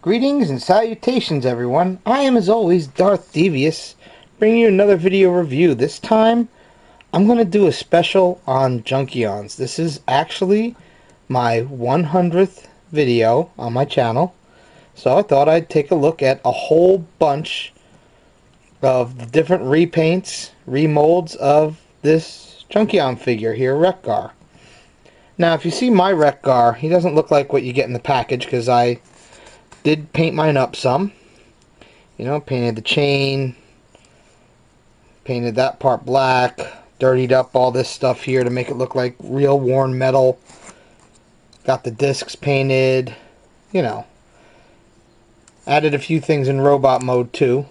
Greetings and salutations, everyone. I am, as always, darthdevious, bringing you another video review. This time, I'm going to do a special on Junkions. This is actually my 100th video on my channel, so I thought I'd take a look at a whole bunch of the different repaints, remolds of this Junkion figure here, Wreck-gar. Now, if you see my Wreck-gar, he doesn't look like what you get in the package, because I did paint mine up some. You know, painted the chain, painted that part black, dirtied up all this stuff here to make it look like real worn metal. Got the discs painted, you know. Added a few things in robot mode too.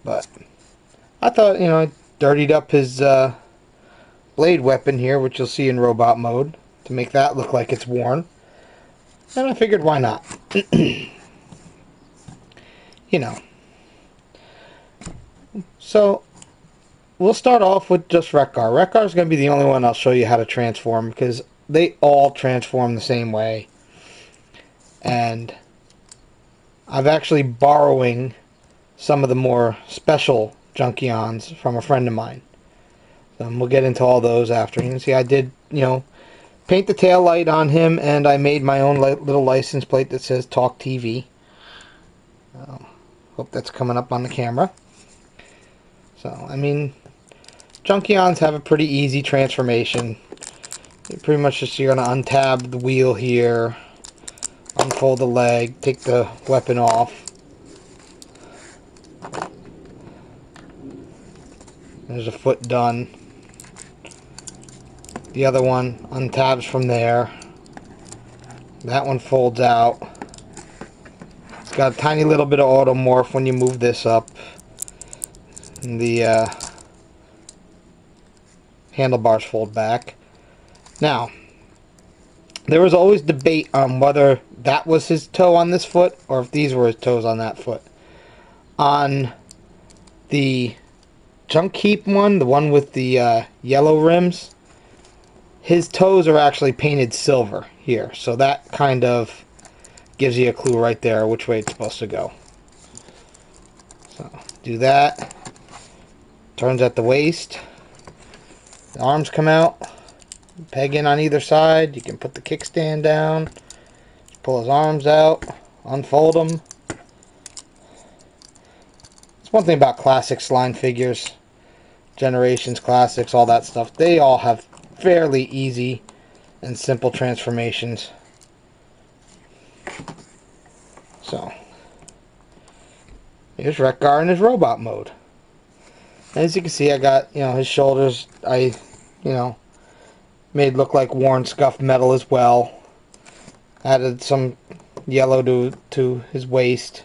But I thought, you know, I dirtied up his blade weapon here, which you'll see in robot mode, to make that look like it's worn. And I figured, why not? You know. So, we'll start off with just Wreck-gar. Wreck-gar is going to be the only one I'll show you how to transform, because they all transform the same way. And I've actually borrowing some of the more special Junkions from a friend of mine. We'll get into all those after. You can see I did, you know, paint the tail light on him, and I made my own little license plate that says Talk TV. Hope that's coming up on the camera. So, I mean, Junkions have a pretty easy transformation. You pretty much just, you're going to untab the wheel here, unfold the leg, take the weapon off. There's a foot done. The other one untabs from there. That one folds out. It's got a tiny little bit of automorph when you move this up. And the handlebars fold back. Now, there was always debate on whether that was his toe on this foot or if these were his toes on that foot. On the Junk Heap one, the one with the yellow rims, his toes are actually painted silver here, so that kind of gives you a clue right there which way it's supposed to go. So, do that. Turns at the waist. The arms come out. Peg in on either side. You can put the kickstand down. Pull his arms out. Unfold them. It's one thing about classics line figures. Generations, classics, all that stuff. They all have fairly easy and simple transformations. So, here's Wreck-gar in his robot mode. As you can see, I got, you know, his shoulders, you know, made look like worn, scuffed metal as well. Added some yellow to his waist.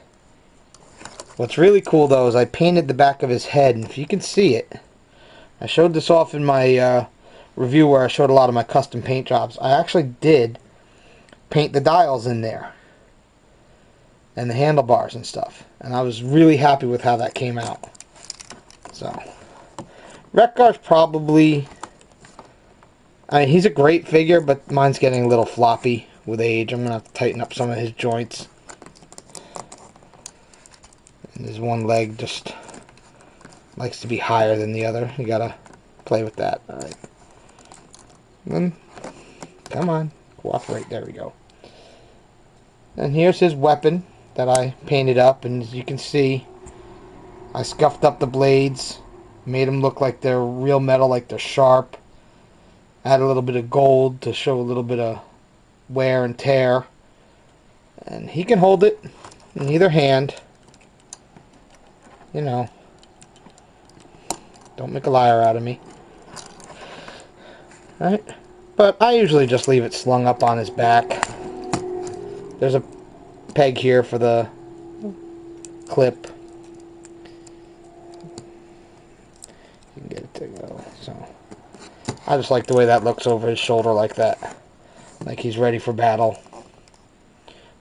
What's really cool, though, is I painted the back of his head, and if you can see it, I showed this off in my review where I showed a lot of my custom paint jobs. I actually did paint the dials in there and the handlebars and stuff, and I was really happy with how that came out. So, Wreck-gar's probably, I mean, he's a great figure, but mine's getting a little floppy with age. I'm gonna have to tighten up some of his joints. And his one leg just likes to be higher than the other. You gotta play with that. Alright. Then, come on, cooperate. There we go. And here's his weapon that I painted up, and as you can see, I scuffed up the blades, made them look like they're real metal, like they're sharp. Add a little bit of gold to show a little bit of wear and tear. And he can hold it in either hand. You know, don't make a liar out of me. Alright, but I usually just leave it slung up on his back. There's a peg here for the clip. You can get it to go. So, I just like the way that looks over his shoulder like that. Like he's ready for battle.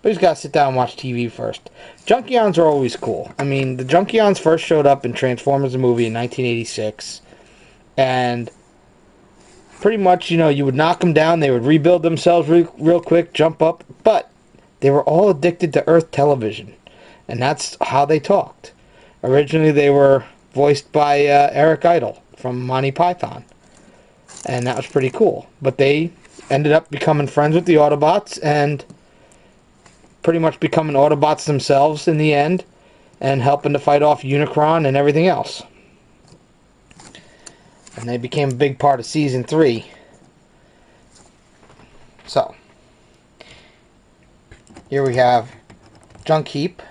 But he's got to sit down and watch TV first. Junkions are always cool. I mean, the Junkions first showed up in Transformers the movie in 1986. And pretty much, you know, you would knock them down, they would rebuild themselves real quick, jump up. But they were all addicted to Earth television, and that's how they talked. Originally, they were voiced by Eric Idle from Monty Python, and that was pretty cool. But they ended up becoming friends with the Autobots and pretty much becoming Autobots themselves in the end, and helping to fight off Unicron and everything else. And they became a big part of Season 3. So, here we have Junk Heap,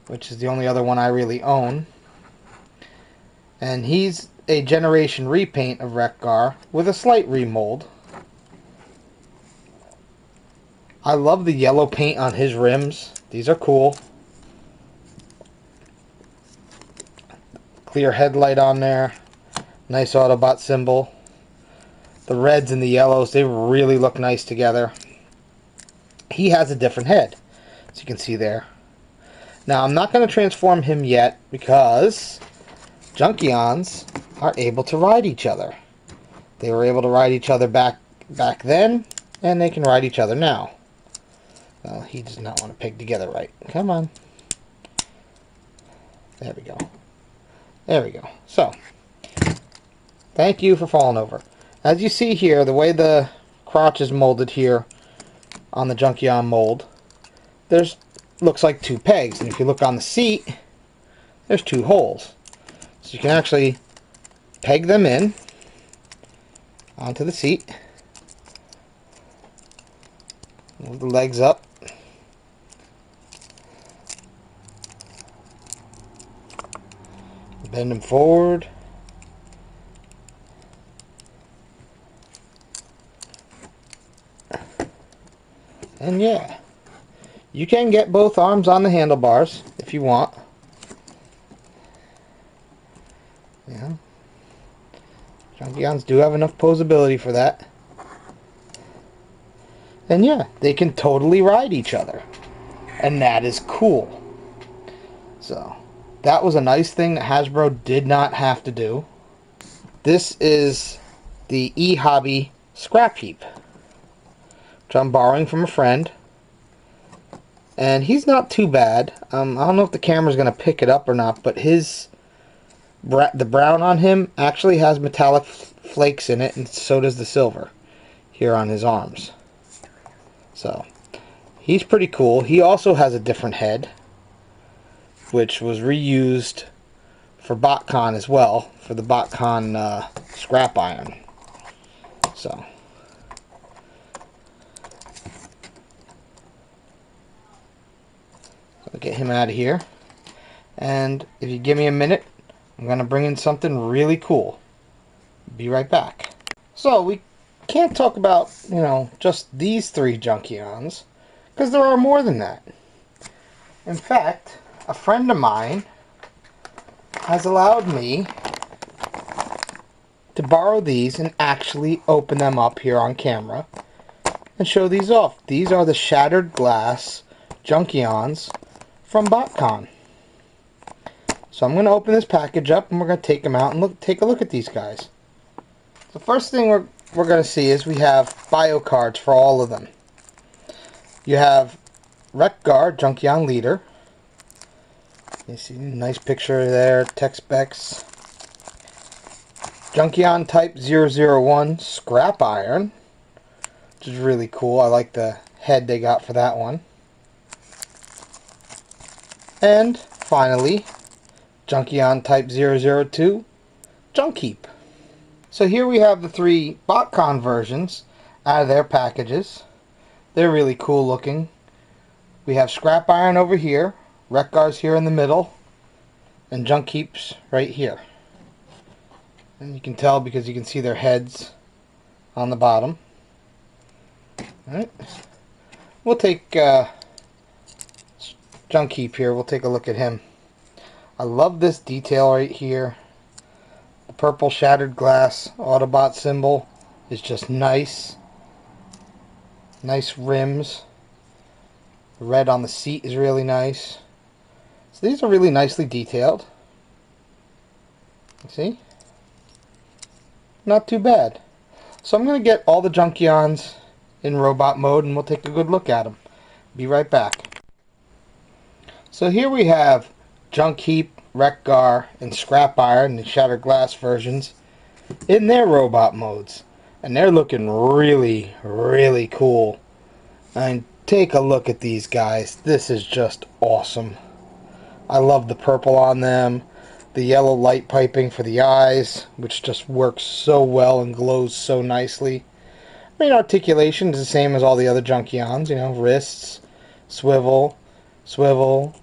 which is the only other one I really own. And he's a generation repaint of Wreck-gar with a slight remold. I love the yellow paint on his rims. These are cool. Clear headlight on there. Nice Autobot symbol. The reds and the yellows, they really look nice together. He has a different head, as you can see there. Now, I'm not going to transform him yet because Junkions are able to ride each other. They were able to ride each other back then, and they can ride each other now. Well, he does not want to peg together right. Come on. There we go. There we go. So, thank you for falling over. As you see here, the way the crotch is molded here on the Junkion mold, there's looks like 2 pegs, and if you look on the seat, there's 2 holes. So you can actually peg them in onto the seat. Move the legs up. Bend them forward. And yeah, you can get both arms on the handlebars if you want. Yeah, Junkions do have enough posability for that. And yeah, they can totally ride each other. And that is cool. So, that was a nice thing that Hasbro did not have to do. This is the eHobby scrap heap, which I'm borrowing from a friend. And he's not too bad. I don't know if the camera's going to pick it up or not, but the brown on him actually has metallic flakes in it, and so does the silver here on his arms. So, he's pretty cool. He also has a different head, which was reused for BotCon as well, for the BotCon scrap iron. So, I'll get him out of here. And if you give me a minute, I'm going to bring in something really cool. Be right back. So, we can't talk about, just these 3 Junkions, because there are more than that. In fact, a friend of mine has allowed me to borrow these and actually open them up here on camera and show these off. These are the shattered glass Junkions from BotCon. So I'm going to open this package up and we're going to take them out and take a look at these guys. The first thing we're going to see is we have bio cards for all of them. You have Wreck-gar, Junkion Leader. You see, nice picture there, tech specs. Junkion Type 001 Scrap Iron, which is really cool. I like the head they got for that one. And finally, Junkion Type 002 Junk Heap. So here we have the 3 BotCon versions out of their packages. They're really cool looking. We have Scrap Iron over here, Wreck-gar's here in the middle, and Junk Heap's right here. And you can tell because you can see their heads on the bottom. Alright. We'll take Junk Heap here. We'll take a look at him. I love this detail right here. The purple shattered glass Autobot symbol is just nice. Nice rims. The red on the seat is really nice. So these are really nicely detailed. See? Not too bad. So I'm going to get all the Junkions in robot mode, and we'll take a good look at them. Be right back. So here we have Junk Heap, Wreck-gar, and Scrap Iron, the Shattered Glass versions, in their robot modes. And they're looking really, really cool. I mean, take a look at these guys. This is just awesome. I love the purple on them. The yellow light piping for the eyes, which just works so well and glows so nicely. I mean, articulation is the same as all the other Junkions, you know, wrists, swivel, swivel,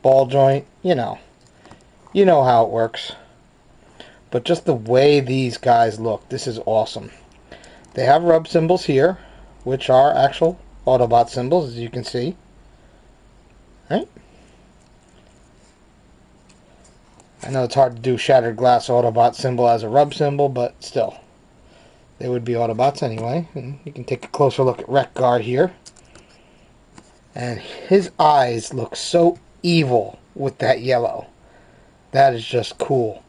ball joint, you know. You know how it works. But just the way these guys look, this is awesome. They have rub symbols here, which are actual Autobot symbols, as you can see. Right? I know it's hard to do Shattered Glass Autobot symbol as a rub symbol, but still. They would be Autobots anyway. And you can take a closer look at Wreck-gar here. And his eyes look so evil with that yellow. That is just cool.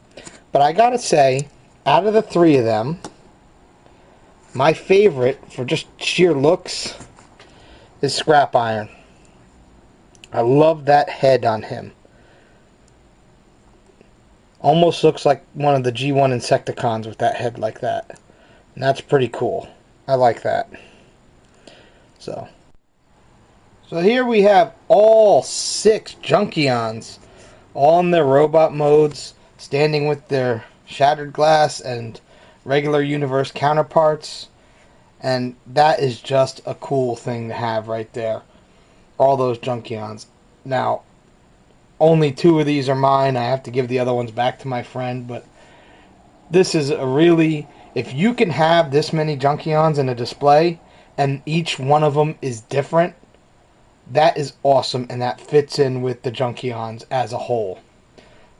But I gotta say, out of the three of them, my favorite, for just sheer looks, is Scrap Iron. I love that head on him. Almost looks like one of the G1 Insecticons with that head like that. And that's pretty cool. I like that. So here we have all 6 Junkions, all in their robot modes, standing with their Shattered Glass and regular universe counterparts. And that is just a cool thing to have right there. All those Junkions. Now, only 2 of these are mine. I have to give the other ones back to my friend. But this is a really... If you can have this many Junkions in a display, and each one of them is different, that is awesome. And that fits in with the Junkions as a whole.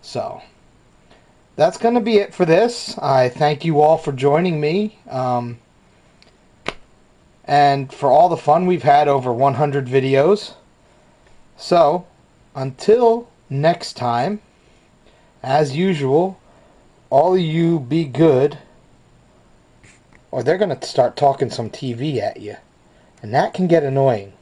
So that's going to be it for this. I thank you all for joining me. And for all the fun we've had over 100 videos. So, until next time, as usual, all of you be good, or they're going to start talking some TV at you. And that can get annoying.